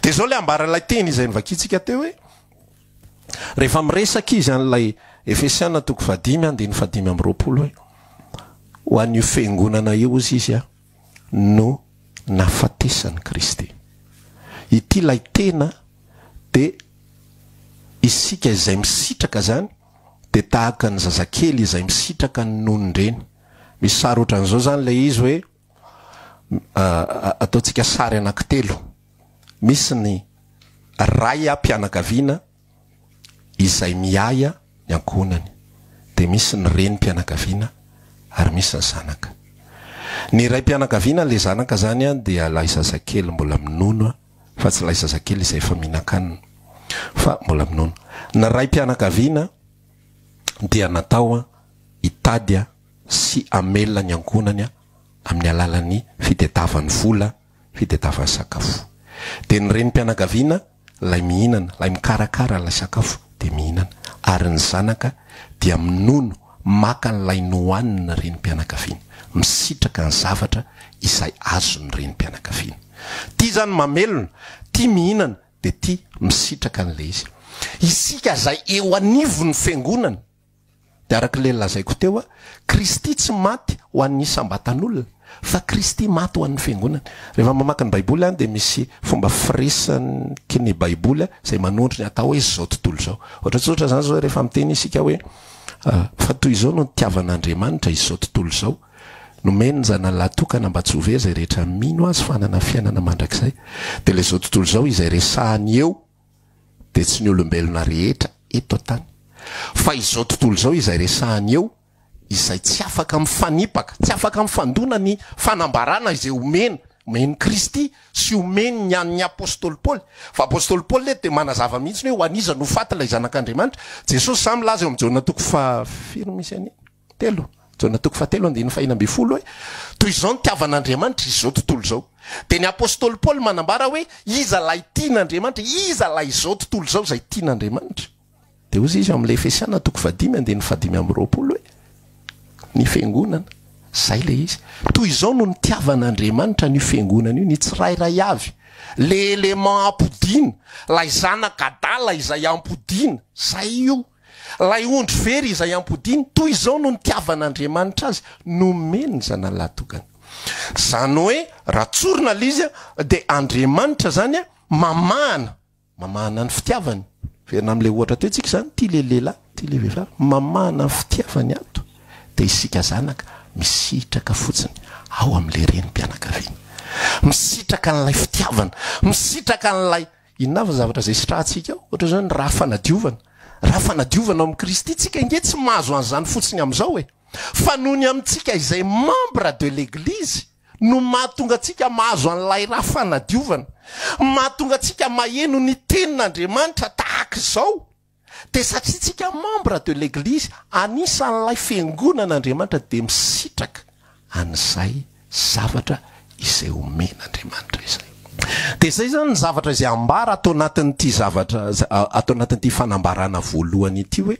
de zao le ambaran'ilay teny izay nivakitsika teo hoe rehefa miresaka izy an'ilay Efesianina toko 5 andiny 5:20 hoe ho an'io fiangonana io izy no nafatesan'ny Kristy ity lay tena de isika izay misitraka zany de tahaka ny zazakely izay misitraka ny nonondreny misy sary ohatran'izao zany le izy hoe ataontsika sary anankitelo misy ny ray mpianakaviana izay miaya ny ankonany de misy ny renim-pianakaviana ary misy ny zanaka ny ray mpianakaviana le zanaka zany dia lay zazakely mbola minono fa tsy lay zazakely izay efa mihinan-kanina fa mbola minono ny ray mpianakaviana dia natao hitady sy amelona ny ankonany amin'ny alalan'ny fitetavan'ny vola fitetavan'ny sakafo de ny renim-pianakaviana lay mihinana lay mikarakara lay sakafo de mihinana ary ny zanaka dia minono maka n'lay nohaniny renim-pianakaviana misitraka ny zavatra izay azony renim-pianakaviana ty zany mamelona ty mihinana de ty misitraka n'le izy isika zay eo anivon'ny fiangonana de araka le lazaiko teo Kristy tsy maty ho an'ny sambatan'olona fa Kristy maty ho an'ny fiangonana rehefa mamaky ny baiboly de misy fomba firesany ny baiboly zay manondry ny atao hoe zao tontolo zao ohatra zany zao rehefa miteny isika hoe fa toy izao no nitiavan'Andriamanitra izao tontolo zao nomenjana latokana mba tsy hove zay rehetra mino azy fanana fiainana mandrakizay de le zao tontolo zao izay resahany eo de tsy ny olombelona rehetra eto tany fa izao tontolo zao izay resahany eo izay tsy afaka mifanipaka tsy afaka mifandona ny fanambarana izay omeny Kristy sy omeny ny an'ny apôstôly Paoly fa apôstôly Paoly le de manazava mihitsy hoe ho aniza no faty ilay zanak'Andriamanitra Jesosy samy laza eo amin'ny Jaona toko fahafiry misy any telo Jaona toko fahatelo andiny fahina amby folo hoe toy izao ny tiavan'Andriamanitra izao tontolo zao de ny apôstôly Paoly manambara hoe iza lay tian'Andriamanitra iza lay izao tontolo zao zay tian'Andriamanitra de ozy izy amin'le Efesiana toko 5 andiny 5 hoe ny fiangonana zay le izy toy izao no ny tiavan'Andriamanitra ny fiangonana io ny tsirairay avy le élément ampodina lay zanak'adala izay ampodina zay io lay ondry very izay ampodina toy izao no ny tiavan'Andriamanitra azy nomeny zanalatokana zany hoe raha tsorina lizy de Andriamanitra zany mamahana ny fitiavany verina am'le ohatra teo tsika zany ty le lehilahy ty le vehivavy mamahana ny fitiavany ato de isika zanaka misitraka fotsiny ao am'le renim-pianakaviana misitraka n'lay fitiavana misitraka n'lay inona fa zavatra zay sitrahantsika ao ohatra zany raha fanadiovana amin'ny Kristy tsika inge tsy mahazo an'izany fotsiny am'izao hoe fa nohony amintsika izay membre de l'église no mahatonga atsika mahazo an'lay raha fanadiovana mahatonga atsika maheno ny tenin'Andriamanitra tahaka izao de satria tsika membre de l'église anisan'lay fiangonan'Andriamanitra de misitraka an'izay zavatra izay omen'Andriamanitra izay de zay zany ny zavatra izay ambara atao anatin'ity zavatra atao anatin'ity fanambarana voalohany ity hoe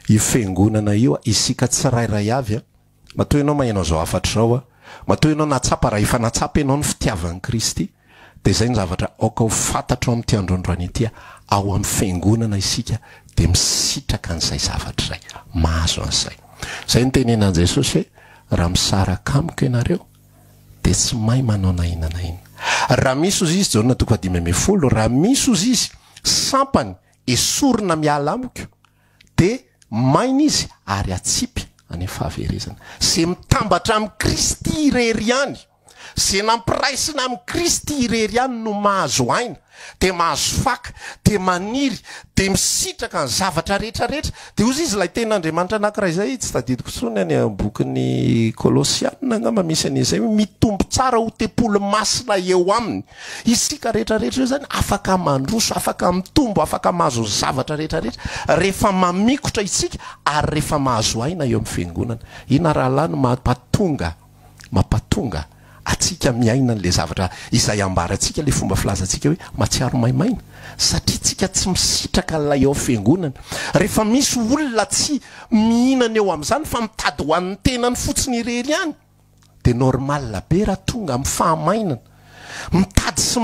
io fiangonana io isika tsirairay avy matoa ianao mahainao zao afatra zao matoa ianao natsapa raha efa natsapa ianao ny fitiavan'i Kristy de zay ny zavatra aoka ho fantatro amin'ity androandroany ity ao amin'ny fiangonana isika de misitraka an'izay zavatra zay mahazo an'izay zay ny tenenan Jesosy hoe raha misaraka amiko ianareo de tsy mahay manao nainana raha misy ozy izy Jaona toko 5 raha misy ozy izy sampany esorina miala amiko de maina izy ary atsipy any fahaverezana zay mitambatra amin'ny Kristy irery ihany zay nampiraisina amin'ny Kristy irery ihany no mahazo aina de mahazo faka de maniry de misitraka ny zavatra rehetrarehetra de ozy izy lay tenin'Andriamanitra anankiray zay tsy tadidiko tsony any bokin'ny Kolosiana angamba misy an'izay hoe mitombo tsara ho tepolo masina eo aminy isika rehetrarehetra io zany afaka mandroso afaka mitombo afaka mahazo zavatra rehetrarehetra rehefa mamikotra isika ary rehefa mahazo aina eo amin'ny fiangonana ina rahalany mampatonga atsika miaina n'le zavatra izay ambaratsika le fomba filazantsika hoe matsiaro maimaina satria tsika tsy misitraka n'lay eo fiangonana rehefa misy olona tsy mihinana eo amin'izany fa mitady ho an'ny tenany fotsiny irery ihany de normal be raha tonga amin'ny fahamainana mitady sy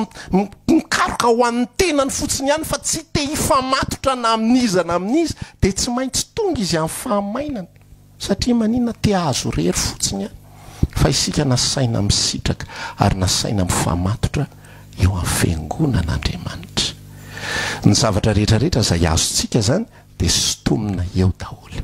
mikaroka ho an'ny tenany fotsiny ihany fa tsy te hifamatotra na amin'izana amin'izy de tsy maintsy tonga izy amin'ny fahamainana satria maninona te azo rery fotsiny ihany fa isika nasaina misitraka ary nasaina mifamatotra eo amin'ny fiangonan'Andriamanitra ny zavatra rehetrarehetra zay azontsika zany de sotomina eo daholo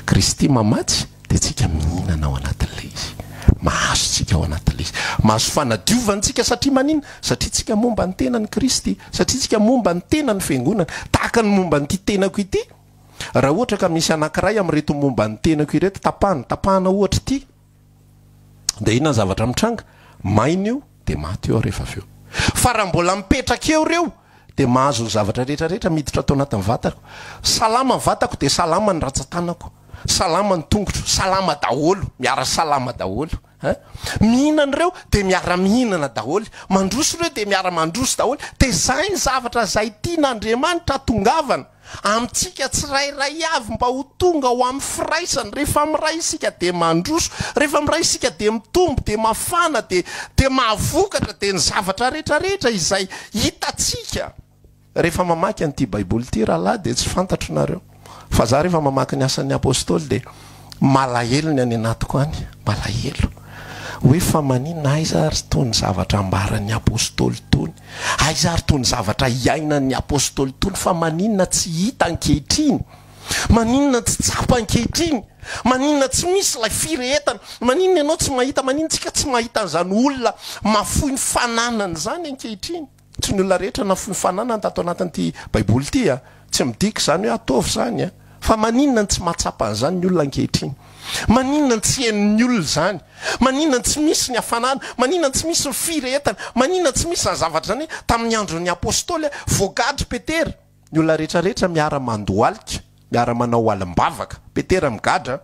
Kristy mamatsy de tsika mihinana ao anatin'le izy mahazo tsika ao anatin'le izy mahazo fanadiovantsika satria manina satria tsika momba ny tenan'ny Kristy satria tsika momba ny tenan'ny fiangonana tahaka ny momba nyity tenako ity raha ohatra ka misy anankiray amin'reto momba ny tenako ireto tapahana ohatra ity de inona zavatra mitranga maina io de maty eo rehefa aveo fa raha mbola mipetraka eo reo de mahazo ny zavatra rehetrarehetra miditra atao anatin'ny vatako salama ny vatako de salama ny ratsan-tanako salama ny tongotro salama daholo miara salama daholo mihinana reo de miara mihinana daholo mandroso reo de miara mandroso daholo de zay ny zavatra zay tian'Andriamanitra tongavana amintsika tsirairay avy mba ho tonga ho amin'ny firaisany rehefa miray isika de mandroso rehefa miray isika de mitombo de mafana de mahavokatra de ny zavatra rehetrarehetra izay hitatsika rehefa mamaky an'ity baiboly ity rahalahy de tsy fantatro nareo fa za rehefa mamaky ny asan'ny apôstôly de malahelo ny any anatiko any malahelo hoe fa maninona aiza ary tony zavatra ambaran'ny apôstôly tony aiza ary tony zavatra iainan'ny apôstôly tony fa maninona tsy hita ankehitriny maninona tsy tsapa ankehitriny, maninona tsy misy lay firehetana, maninona ianao tsy mahita, maninona tsika tsy mahita an'izany olona mafoy ny fananany zany ankehitriny. Tsy ny olona rehetra nafoy ny fananany tato anatin'ity baiboly ity a, tsy midika zany hoe ataovy zany a, fa maninona tsy mahatsapa an'izany ny olona ankehitriny, maninona tsy henon'ny olona zany, maninona tsy misy ny hafanana, maninona tsy misy ny firehetana, maninona tsy misy ny zavatra zany hoe tamin'ny andron'ny apôstôly voagadry Petera, ny olona rehetrarehetra miara mandoalika, miara manao alim-bavaka, Petera migadra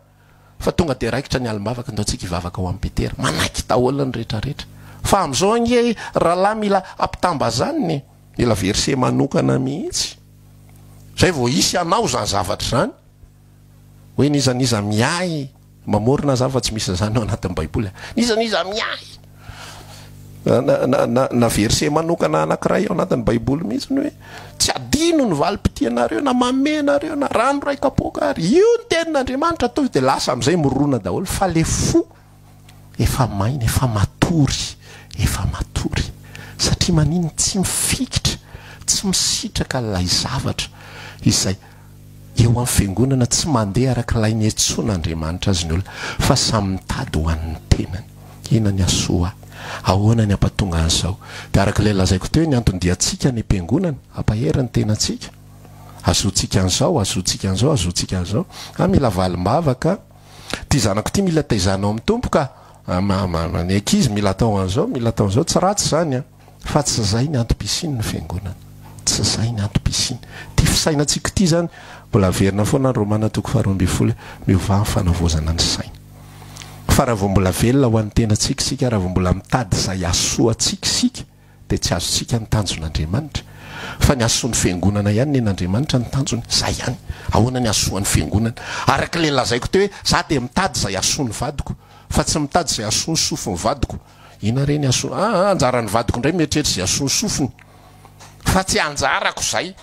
fa tonga de raikitra ny alim-bavaka ndao tsika hivavaka ho amin'ny Petera, manaiky daholo ny rehetrarehetra. Fa amin'izao nge rahalahy mila ampitamba zany mila verset manokana mihitsy zay vao isy anao zany zavatra zany hoe nizaniza miay mamorona zava tsy misy zany ao anatin'ny baiboly, nizaniza miay na verset manokana anankiray ao anatin'ny baiboly mihitsy hoe tsy adino ny valim-pitianareo na mamenareo na rano ray kapoka ary io ny tenin'Andriamanitra atao de lasa am'izay morona daholo. Fa le fo efa maina, efa matory, efa matory satria manino tsy mifikitra, tsy misitraka lay zavatra izay eo amin'ny fiangonana, tsy mandeha arak'ilay niantson'Andriamanitra azy ny olona fa samy mitady ho an'ny tenany. Ina ny asoa, ahoana ny ampatonga an'izao, de arak'ilay lazaiko teo ny antondiantsika ny ampiangonana ampahery ny tenantsika, azotsika an'izao, azotsika an'izao, azotsika an'izao, mila valim-bavaka, ty zanako ty mila taizanao amin'ny tompoka, ny ankizy mila atao an'izao, mila atao an'izao, tsy ratsy zany a, fa tsy zay ny antom-pisiny ny fiangonana, tsy zay ny antom-pisiny. Ty fisainantsika ty zany mbola verina foana ny Romana 12:12 miova ny fanavozana ny saina. Fa raha vao mbola velona ho an'ny tenantsika sika, raha vao mbola mitady zay asoantsika sika, de tsy azontsika ny tanjon'Andriamanitra, fa ny asoan'ny fiangonana ihany nen'Andriamanitra ny tanjony, zay ihany. Ahoana ny asoan'ny fiangonana? Arak'ilay lazaiko teo hoe za de mitady zay asoan'ny vadiko, fa tsy mitady zay asoan'ny sofiny vadiko. Ina reny aso anjaran'ny vadiko indray mieritreritra zay asoan'ny sofiny, fa tsy anjarako zay.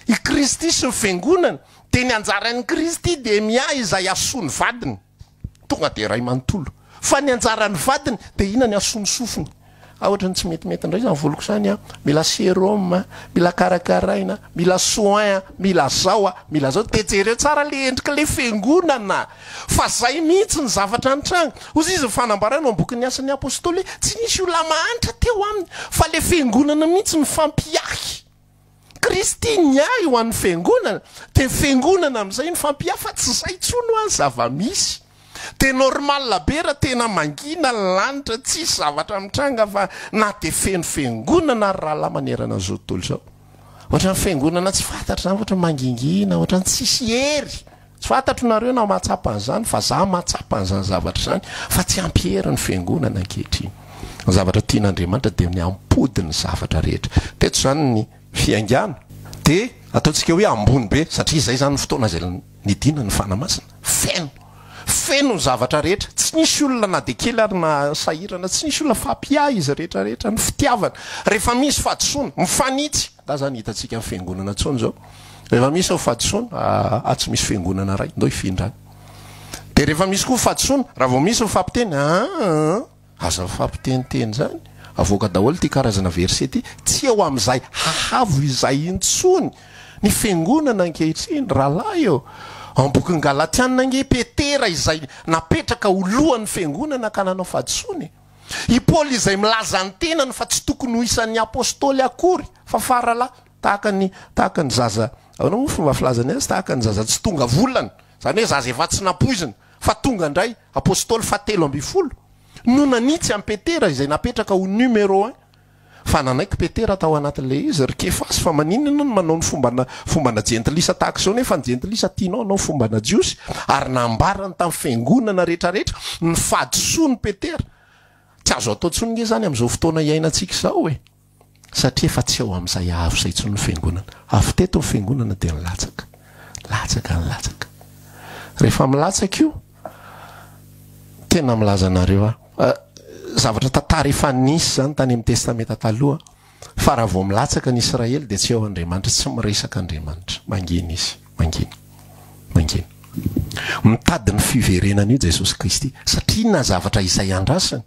I Kristy sy ny fiangonana de ny anjaran'ny Kristy de miay izay asoan'ny vadiny, tonga de ray manontolo. Fa ny anjaran'ny vadiny de ina ny asoan'ny sofiny? Ohatrany tsy metimety indray zany voloko zany a, mila sérum, mila karakaraina, mila soin, mila zao, mila zao, de jereo tsara le endrika le fiangonana. Fa zay mihitsy ny zavatra antragno. Ozy izy fanambarana ao bokin'ny asan'ny apôstôly, tsy nisy olona mahantra teo aminy, fa le fiangonana mihitsy ny fampiahy. Kristy niay ho an'ny fiangonana, de fiangonana am'izay ny fampiahy, fa tsy zay tsony ho any zava-misy. De normal be raha tena mangina lanitra, tsy zavatra mitranga fa na de feno fiangonana raha lahy manerana zao tontolo zao. Ohatrany fiangonana tsy fantatra zany, ohatrany mangingina, ohatrany tsisy hery. Tsy fantatro nareo na mahatsapa an'izany, fa za mahatsapa an'izany zavatra zany, fa tsy ampiery ny fiangonana ankehitriny. Ny zavatra tian'Andriamanitra de ny ampody ny zavatra rehetra. Teto zany ny fiangana de ataontsika hoe ambony be, satria zay zany ny fotoana zay nidina ny fanamasina. Feno ny zavatra rehetra, tsy nisy olona na de kely ary na sahirana, tsy nisy olona fampiahy izy rehetrarehetra, ny fitiavana. Rehefa misy fahadisoana, mifanitsy, da zany hitantsika amin'ny fiangonana tsony zao. Rehefa misy fahadisoana, tsy misy fiangonana ray, ndao hifindrany. De rehefa misy koa fahadisoana, raha vao misy mifampiteny, aza mifampiteniteny zany. Avoaka daholo ty karazana verset ty, tsy eo am'izay hahavo izay intsony ny fiangonana ankehitriny rahalahy eo. Ambokin'ny Galatiana nge Petera izay napetraka olohan'ny fiangonana ka nanao fahadisoany. I Paoly izay milaza ny tenany fa tsy tokony ho isan'ny apôstôly akory, fa faralahy tahaka ny zaza, ao fomba filazany azy, tahaka ny zaza tsy tonga volana, zany hoe zaza efa tsy napoizina, fa tonga indray apôstôly fa 13. No nanitsy amin'ny Petera izay napetraka ho numéro 1. Fa nanaiky Petera tao anatin'le izy rikefasy, fa maninona no manao ny fombana jentilisa tahaka izao, nefa ny jentilisa tianao anao fombana jiosy, ary nambarany tamin'ny fiangonana rehetrarehetra ny fahadisoany Petera. Tsy azo atao tsony nge zany am'izao fotoana iainantsika izao satria efa tsy eo am'izay ahavo zay tsony ny fiangonana. Avy teto ny fiangonana de nilatsaka, latsaka. Rehefa milatsaka io, tena milaza anareo zavatra tantara efa nisy zany tany amin'ny testamenta taloha, fa raha vao milatsaka ny Israely de tsy eo Andriamanitra, tsy miresaka Andriamanitra, mangina izy, mangina. Mitady ny fiverenana io Jesosy Kristy, satria na zavatra izay andrasany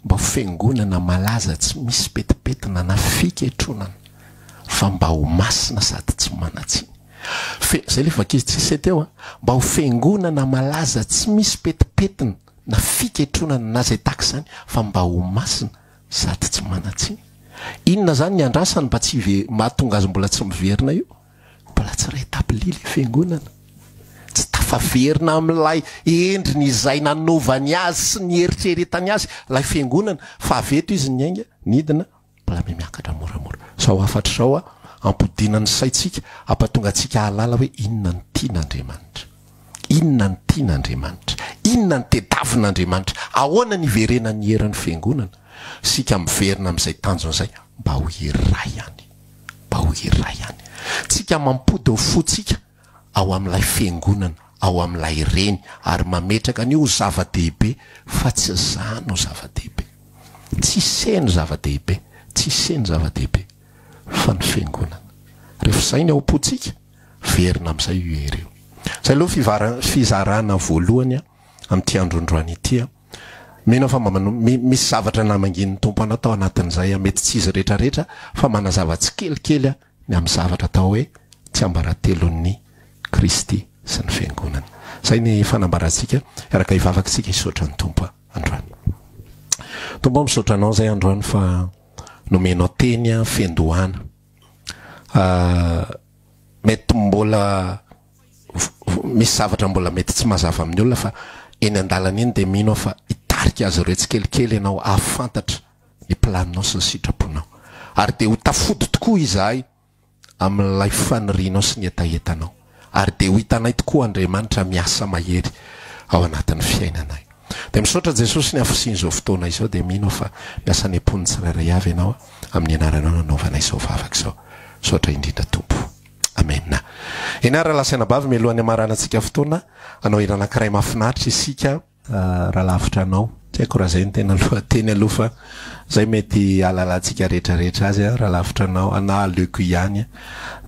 mba ho fiangonana malaza, tsy misy petipetina na fiketronana, fa mba ho masina sady tsy manatsiny. zay le vakizy tsisy teo mba ho fiangonana malaza tsy misy petipetina na fiketronana na zay taky zany fa mba ho masina sady tsy manatsiny. Inona zany ny andrasany mba tsy mahatonga azy mbola tsy miverina io? Mbola tsy ray tabili le fiangonana, tsy tafaverina amin'ilay endriny izay nanovany azy sy ny eritreretany azy lay fiangonana, fa aveto izy ny ainga nidina mbola miakatra moramora. Sao afatra sao ampodinany saitsika ampatonga atsika halala hoe inona ny tian'Andriamanitra, inona ny tian'Andriamanitra, inona ny tediavin'Andriamanitra, ahoana ny iverenany herin'ny fiangonana. Sika miverina amin'izay tanjon'izay mba ho iray ihany, mba ho iray ihany. Tsika mampody ho fotsika ao amin'ilay fiangonana, ao amin'ilay reny, ary mametraka ny ho zava-dehibe fa tsy zany ho zava-dehibe, tsy seny zava-dehibe, tsy seny zava-dehibe fa ny fiangonana. Rehefa zay ny ao am-potsika verina amin'izay io ereo. Zay aloha fizarana voalohany amin'ity androndroany ity. Mena fa misy zavatra namangin'ny tompo anao tao anatin'izay mety tsy izy rehetrarehetra fa manazava tsy kelikely ny amin'ny zavatra atao hoe tsy ambaratelon'ny Kristy sy ny fiangonana. Zay ny fanambarantsika araka ivavakantsika hisaotra ny tompo androany. Tompo misaotra anao zay androany fa nomenao teny fiandohana. Mety mbola misy zavatra mbola mety tsy mazava amin'ny olona fa eny an-dalana iny dia mino fa hitarika azy ireo tsy kelikely ianao ahafantatra ny planinao sy ny sitraponao, ary dia ho tafody tokoa izahay amin'ilay fanirianao sy ny etaetanao, ary dia ho hitanay tokoa Andriamanitra miasa mahery ao anatin'ny fiainanay. Dia misaotra Jesosy ny afosian'izao fotoana izao dia mino fa miasa ny ampon'ny tsirairay avy ianao amin'ny anaranao nanaovanay izao vavaka izao. Misaotra indrindra Tompo. Amen. Enara lasaina bavy mialohan'ny amaranantsika fotoana anao iranankiray mahafinaritra isika raha lavitra anao. Tsy haiko raha zay ny tena lohateny aloha fa zay mety alalantsika rehetrarehetra azy raha lavitra anao ana aleoko ihany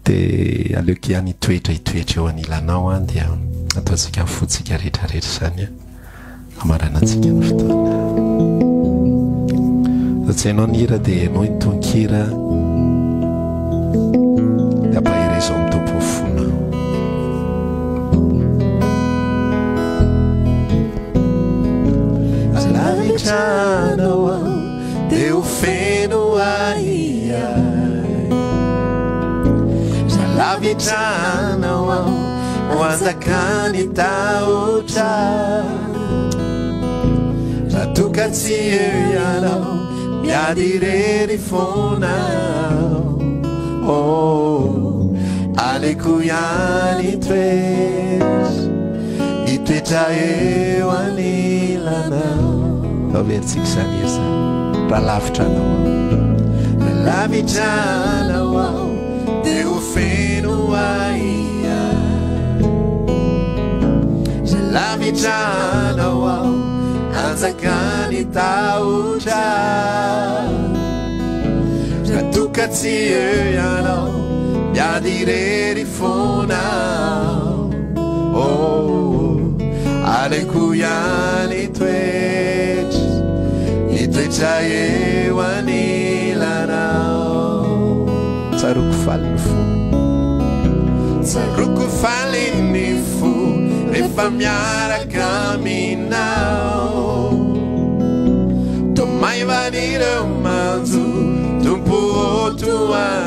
dia aleoko ihany hitoetra eo anilanao dia ataontsika fotsika rehetrarehetra zany amaranantsika ny fotoana. Tsy hainao ny hira dia ianao itonkira dia ampahery izao mitompo fona. Alavitranao aho dia ho feno ahiay, alavitranao aho ho anjakany tahotra, raha toka tsy eo ianao miady irery fonao. Aleko ihany hitoetra eo anilanao. Averitsika izany eza raha lavitranao aho, raha lavitranao aho dia ho feno ahiay, raha lavitranao aho anjakany tahotra, raha toka tsy eo ianao miady irery fonao. Aleko ihany hitoetra eo anilanao. Tsaroko faly ny fo, tsaroko faly ny fo rehefa miaraka aminao. Tomaivan'ireo manjo Tompo otoananao,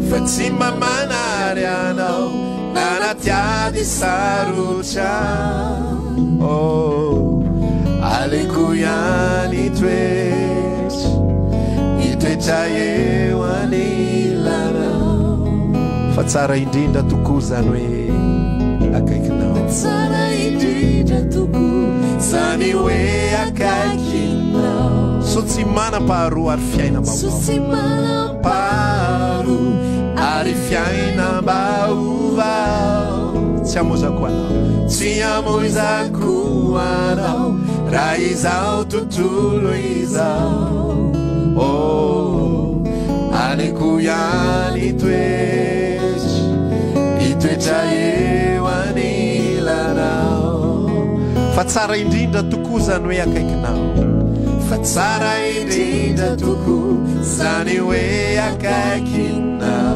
fa tsy mba manary anao nanatiady sarotra. Aleko ihany hitoetra eo anilanao. Fa tsara indrindra tokoa zany hoe akaikinao, tsara indrindra tokoa zany hoe akaikinao. So tsy manam-paharoa ary fiaina ary fiaina baovao. Tsy amozako anao, tsy amozako anao raha izao tontolo izao. Aleko ihany hitoetra eo anilanao. Fa tsara indrindra tokoa zany hoe akaikinao, fa tsara indrindra tokoa zany hoe akaikinao.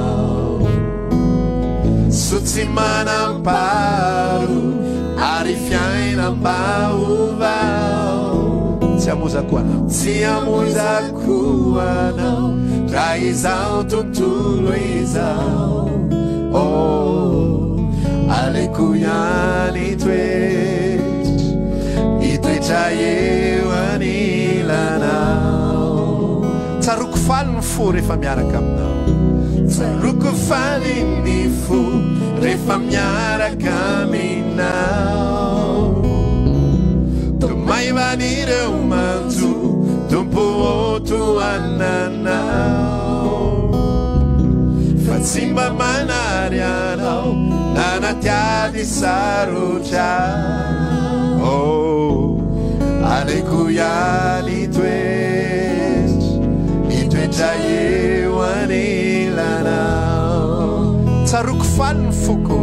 so tsy manamparo ary fiainam-baovao tsy amozako anao tsy amozako anao raha izao tontolo izao aleko ihany itoetra eo anilanao tsaroko faly ny fo rehefa miaraka aminao tsaroko faly ny fo rehefa miaraka aminao tomaivan'ireo manjo tompo otoananao fa tsy mba manary anao nanatiady sarotra aleko ihany itoetra eo anilanao tsaroko faly ny foko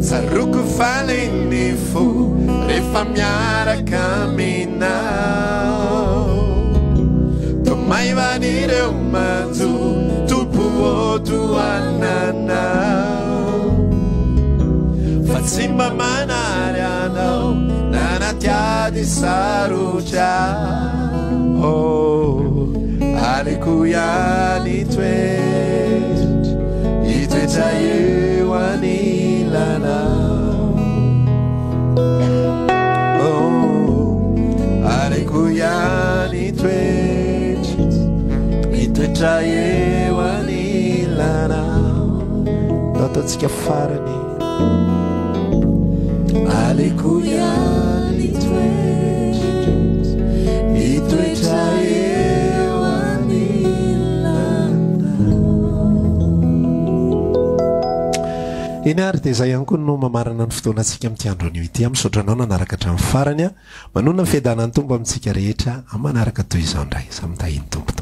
tsaroko faly ny fo rehefa miaraka aminao tomaivan'ireo manjo tompo otoananao fa tsy mba manary anao nanatiady sarotra aleko ihany itoetra eo anilanao aleko ihany itoetra eo anilanao ataontsika farany aleko ihany itoetra eo anilanao iny ary dia izay ihany koa no mamarana ny fotoanantsika amin'ity andro anio ity misaotranao nanaraka hatramin'ny farany a manona ny fiadanany tombo amintsika rehetra manaraka toy izao indray sa mitahiny tompo